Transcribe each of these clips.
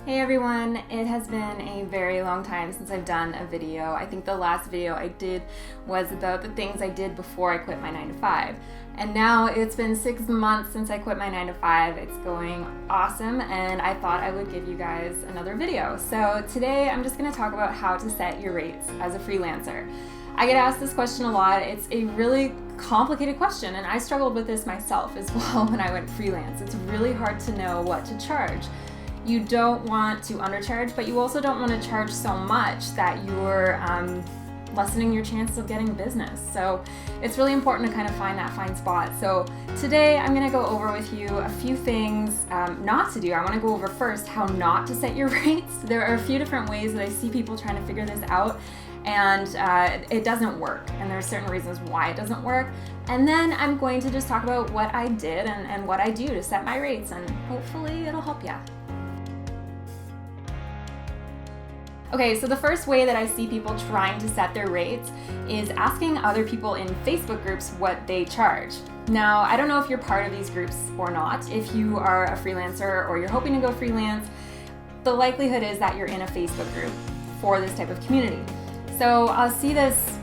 Hey everyone, it has been a very long time since I've done a video. I think the last video I did was about the things I did before I quit my 9 to 5. And now it's been 6 months since I quit my 9 to 5. It's going awesome and I thought I would give you guys another video. So today I'm just going to talk about how to set your rates as a freelancer. I get asked this question a lot. It's a really complicated question and I struggled with this myself as well when I went freelance. It's really hard to know what to charge. You don't want to undercharge, but you also don't want to charge so much that you're lessening your chances of getting business. So it's really important to kind of find that fine spot. So today I'm going to go over with you a few things not to do. I want to go over first how not to set your rates. There are a few different ways that I see people trying to figure this out, and it doesn't work. And there are certain reasons why it doesn't work. And then I'm going to just talk about what I did and what I do to set my rates, and hopefully it'll help you. Okay, so the first way that I see people trying to set their rates is asking other people in Facebook groups what they charge. Now, I don't know if you're part of these groups or not. If you are a freelancer or you're hoping to go freelance, the likelihood is that you're in a Facebook group for this type of community. So I'll see this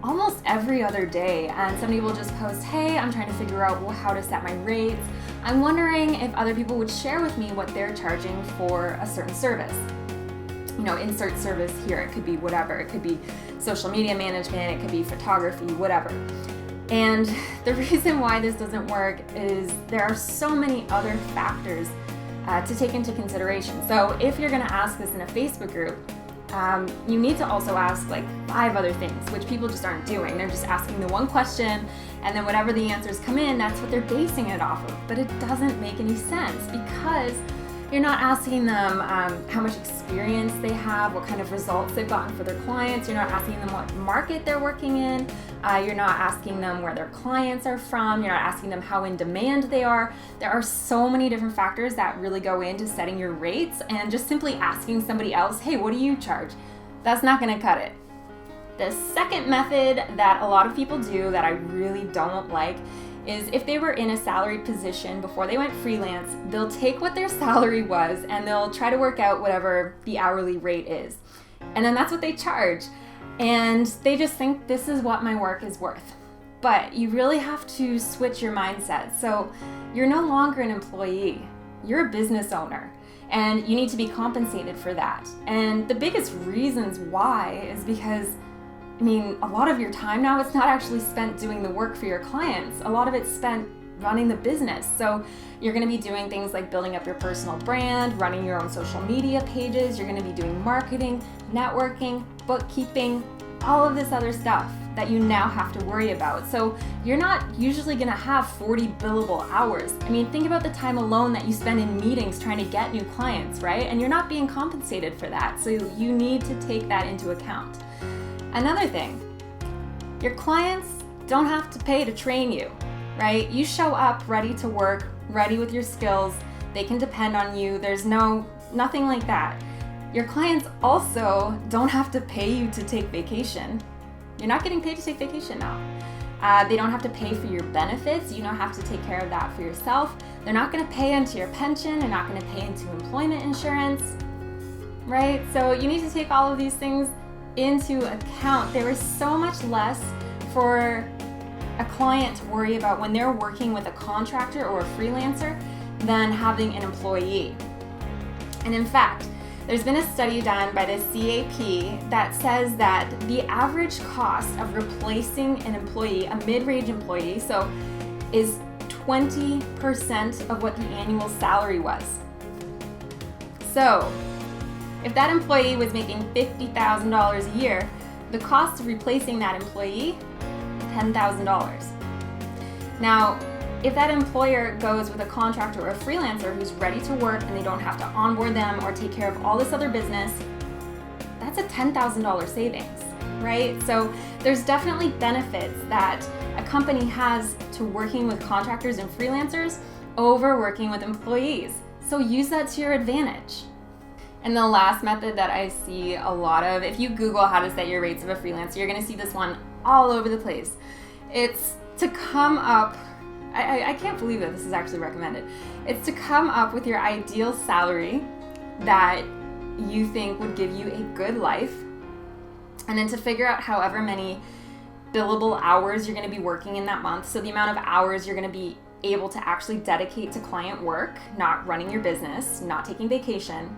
almost every other day, and somebody will just post, hey, I'm trying to figure out how to set my rates. I'm wondering if other people would share with me what they're charging for a certain service. You know, insert service here. It could be whatever. It could be social media management. It could be photography, whatever. And the reason why this doesn't work is there are so many other factors to take into consideration. So if you're going to ask this in a Facebook group, you need to also ask like 5 other things, which people just aren't doing. They're just asking the one question, and then whatever the answers come in, that's what they're basing it off of. But it doesn't make any sense because you're not asking them how much experience they have, what kind of results they've gotten for their clients. You're not asking them what market they're working in. You're not asking them where their clients are from. You're not asking them how in demand they are. There are so many different factors that really go into setting your rates, and just simply asking somebody else, hey, what do you charge? That's not going to cut it. The second method that a lot of people do that I really don't like is if they were in a salaried position before they went freelance, they'll take what their salary was and they'll try to work out whatever the hourly rate is. And then that's what they charge. And they just think this is what my work is worth. But you really have to switch your mindset. So you're no longer an employee, you're a business owner. And you need to be compensated for that. And the biggest reasons why is because a lot of your time now, it's not actually spent doing the work for your clients. A lot of it's spent running the business. So you're going to be doing things like building up your personal brand, running your own social media pages. You're going to be doing marketing, networking, bookkeeping, all of this other stuff that you now have to worry about. So you're not usually going to have 40 billable hours. Think about the time alone that you spend in meetings trying to get new clients, right? And you're not being compensated for that. So you need to take that into account. Another thing, your clients don't have to pay to train you, right? You show up ready to work, ready with your skills. They can depend on you. There's nothing like that. Your clients also don't have to pay you to take vacation. You're not getting paid to take vacation now. They don't have to pay for your benefits. You don't have to take care of that for yourself. They're not going to pay into your pension. They're not going to pay into employment insurance, right? So you need to take all of these things into account. There is so much less for a client to worry about when they're working with a contractor or a freelancer than having an employee. And in fact, there's been a study done by the CAP that says that the average cost of replacing an employee, a mid-range employee, is 20% of what the annual salary was. So if that employee was making $50,000 a year, the cost of replacing that employee, $10,000. Now, if that employer goes with a contractor or a freelancer who's ready to work and they don't have to onboard them or take care of all this other business, that's a $10,000 savings, right? So there's definitely benefits that a company has to working with contractors and freelancers over working with employees. So use that to your advantage. And the last method that I see a lot of, if you Google how to set your rates of a freelancer, you're going to see this one all over the place. It's to come up, I can't believe that this is actually recommended. It's to come up with your ideal salary that you think would give you a good life, and then to figure out however many billable hours you're going to be working in that month. So the amount of hours you're going to be able to actually dedicate to client work, not running your business, not taking vacation.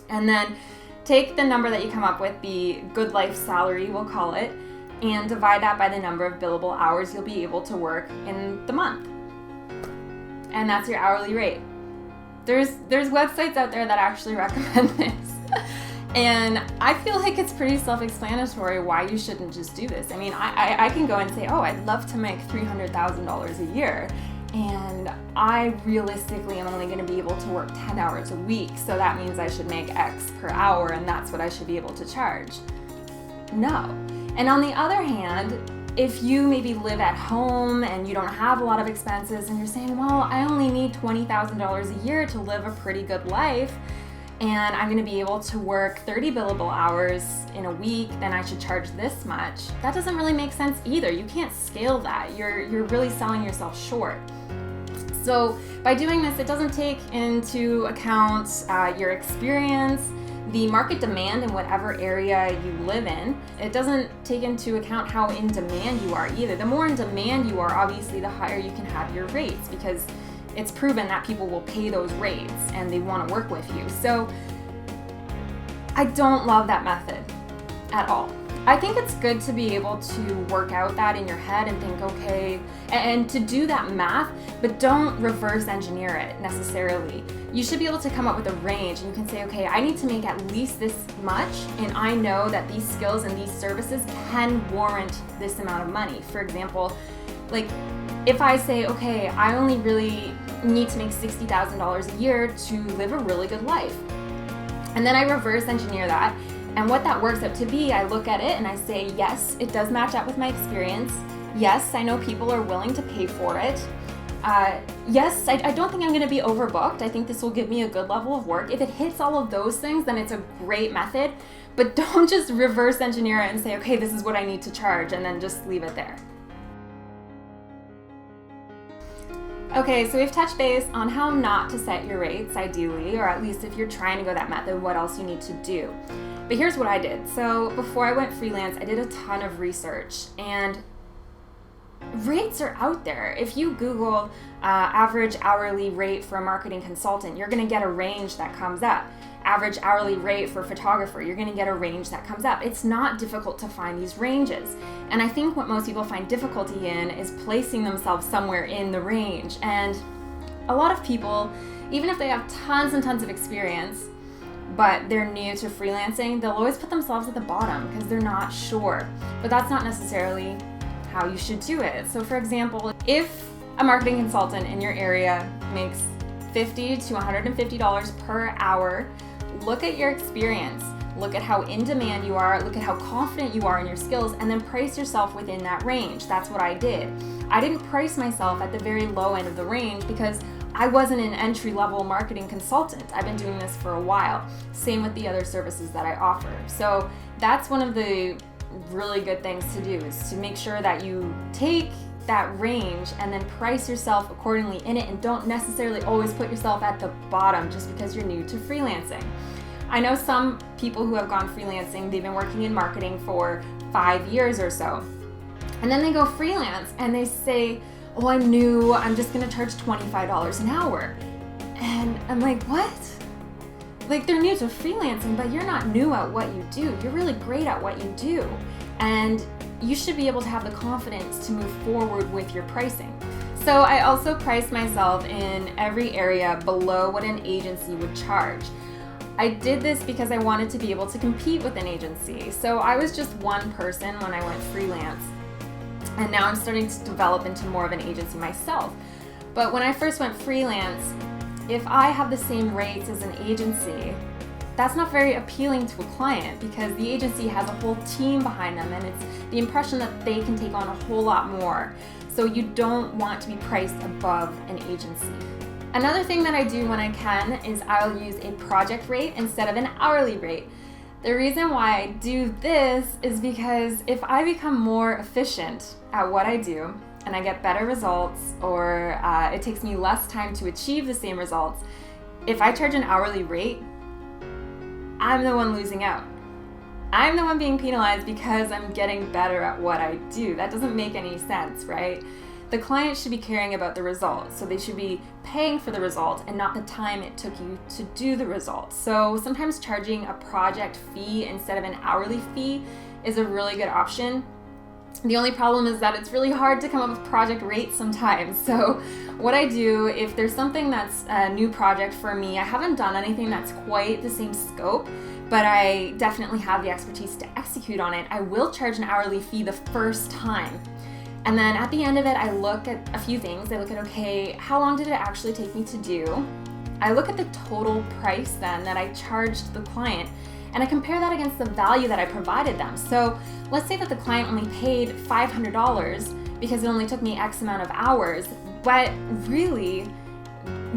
And then take the number that you come up with, the good life salary, we'll call it, and divide that by the number of billable hours you'll be able to work in the month. And that's your hourly rate. There's websites out there that actually recommend this. And I feel like it's pretty self-explanatory why you shouldn't just do this. I mean, I can go and say, oh, I'd love to make $300,000 a year. And I realistically am only going to be able to work 10 hours a week. So that means I should make X per hour and that's what I should be able to charge. No. And on the other hand, if you maybe live at home and you don't have a lot of expenses and you're saying, well, I only need $20,000 a year to live a pretty good life, and I'm going to be able to work 30 billable hours in a week, then I should charge this much. That doesn't really make sense either. You can't scale that. You're really selling yourself short. So by doing this, it doesn't take into account your experience, the market demand in whatever area you live in. It doesn't take into account how in demand you are either. The more in demand you are, obviously, the higher you can have your rates, because it's proven that people will pay those rates and they want to work with you. So I don't love that method at all. I think it's good to be able to work out that in your head and think, okay, and to do that math, but don't reverse engineer it necessarily. You should be able to come up with a range, and you can say, okay, I need to make at least this much, and I know that these skills and these services can warrant this amount of money. For example, like if I say, okay, I only really need to make $60,000 a year to live a really good life, and then I reverse engineer that, and what that works out to be, I look at it and I say, yes, it does match up with my experience. Yes, I know people are willing to pay for it. Yes, I don't think I'm going to be overbooked. I think this will give me a good level of work. If it hits all of those things, then it's a great method, but don't just reverse engineer it and say, okay, this is what I need to charge, and then just leave it there. Okay, so we've touched base on how not to set your rates, ideally, or at least if you're trying to go that method, what else you need to do. But here's what I did. So before I went freelance, I did a ton of research, and rates are out there. If you Google average hourly rate for a marketing consultant, you're going to get a range that comes up. Average hourly rate for a photographer, you're going to get a range that comes up. It's not difficult to find these ranges. And I think what most people find difficulty in is placing themselves somewhere in the range. And a lot of people, even if they have tons and tons of experience, but they're new to freelancing, they'll always put themselves at the bottom because they're not sure. But that's not necessarily how you should do it. So for example, if a marketing consultant in your area makes $50 to $150 per hour, look at your experience, look at how in demand you are, look at how confident you are in your skills, and then price yourself within that range. That's what I did. I didn't price myself at the very low end of the range because I wasn't an entry-level marketing consultant. I've been doing this for a while. Same with the other services that I offer. So that's one of the really good things to do, is to make sure that you take that range and then price yourself accordingly in it, and don't necessarily always put yourself at the bottom just because you're new to freelancing. I know some people who have gone freelancing, they've been working in marketing for 5 years or so, and then they go freelance and they say, oh, I'm new, I'm just gonna charge $25 an hour. And I'm like, what? Like, they're new to freelancing, but you're not new at what you do. You're really great at what you do. And you should be able to have the confidence to move forward with your pricing. So I also priced myself in every area below what an agency would charge. I did this because I wanted to be able to compete with an agency. So I was just one person when I went freelance, and now I'm starting to develop into more of an agency myself. But when I first went freelance, if I have the same rates as an agency, that's not very appealing to a client, because the agency has a whole team behind them, and it's the impression that they can take on a whole lot more. So you don't want to be priced above an agency. Another thing that I do when I can is I'll use a project rate instead of an hourly rate. The reason why I do this is because if I become more efficient at what I do and I get better results, or it takes me less time to achieve the same results, if I charge an hourly rate, I'm the one losing out. I'm the one being penalized because I'm getting better at what I do. That doesn't make any sense, right? The client should be caring about the result, so they should be paying for the result and not the time it took you to do the result. So sometimes charging a project fee instead of an hourly fee is a really good option. The only problem is that it's really hard to come up with project rates sometimes. So what I do, if there's something that's a new project for me, I haven't done anything that's quite the same scope, but I definitely have the expertise to execute on it, I will charge an hourly fee the first time. And then at the end of it, I look at a few things. I look at, okay, how long did it actually take me to do? I look at the total price then that I charged the client, and I compare that against the value that I provided them. So let's say that the client only paid $500 because it only took me X amount of hours, but really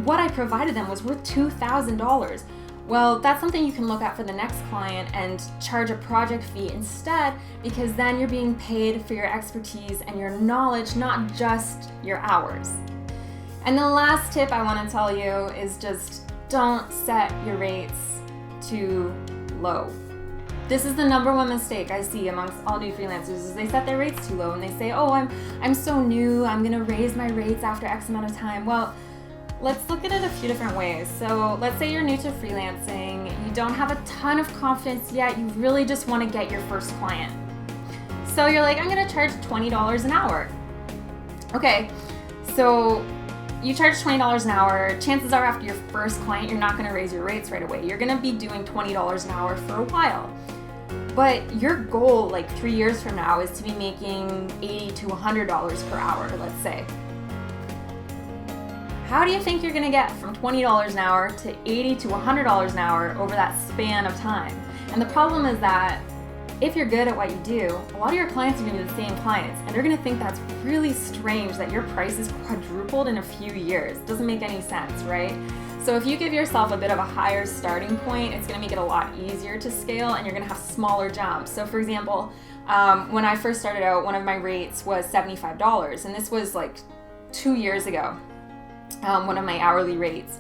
what I provided them was worth $2,000. Well, that's something you can look at for the next client and charge a project fee instead, because then you're being paid for your expertise and your knowledge, not just your hours. And the last tip I want to tell you is just don't set your rates too low. This is the number one mistake I see amongst all new freelancers is they set their rates too low and they say, oh, I'm so new, I'm going to raise my rates after X amount of time. Well, let's look at it a few different ways. So let's say you're new to freelancing, you don't have a ton of confidence yet, you really just want to get your first client. So you're like, I'm going to charge $20 an hour. Okay, so you charge $20 an hour. Chances are after your first client, you're not going to raise your rates right away. You're going to be doing $20 an hour for a while. But your goal, like 3 years from now, is to be making $80 to $100 per hour, let's say. How do you think you're going to get from $20 an hour to $80 to $100 an hour over that span of time? And the problem is that if you're good at what you do, a lot of your clients are going to be the same clients, and they're going to think that's really strange that your price is quadrupled in a few years. It doesn't make any sense, right? So if you give yourself a bit of a higher starting point, it's going to make it a lot easier to scale, and you're going to have smaller jumps. So for example, when I first started out, one of my rates was $75, and this was like 2 years ago. One of my hourly rates.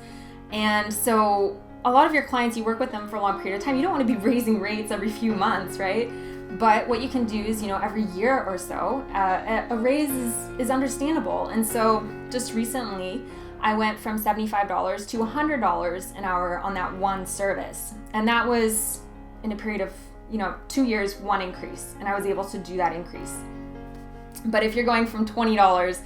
And so a lot of your clients, you work with them for a long period of time. You don't want to be raising rates every few months, right? But what you can do is, every year or so, a raise is understandable. And so just recently, I went from $75 to $100 an hour on that one service. And that was in a period of, 2 years, one increase. And I was able to do that increase. But if you're going from $20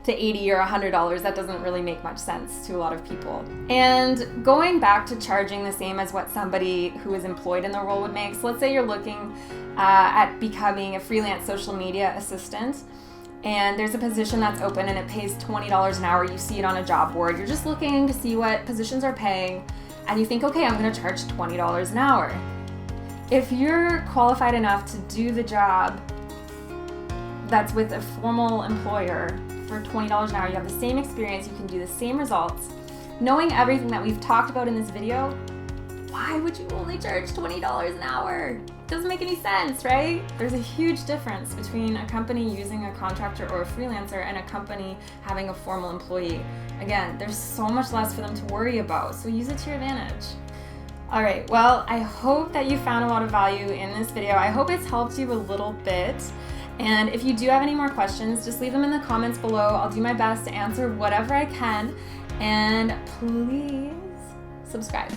to $80 or $100, that doesn't really make much sense to a lot of people. And going back to charging the same as what somebody who is employed in the role would make, so let's say you're looking at becoming a freelance social media assistant, and there's a position that's open and it pays $20 an hour. You see it on a job board. You're just looking to see what positions are paying, and you think, okay, I'm going to charge $20 an hour. If you're qualified enough to do the job that's with a formal employer for $20 an hour, you have the same experience, you can do the same results. Knowing everything that we've talked about in this video, why would you only charge $20 an hour? Doesn't make any sense, right? There's a huge difference between a company using a contractor or a freelancer and a company having a formal employee. Again, there's so much less for them to worry about, so use it to your advantage. All right, well, I hope that you found a lot of value in this video. I hope it's helped you a little bit. And if you do have any more questions, just leave them in the comments below. I'll do my best to answer whatever I can. And please subscribe.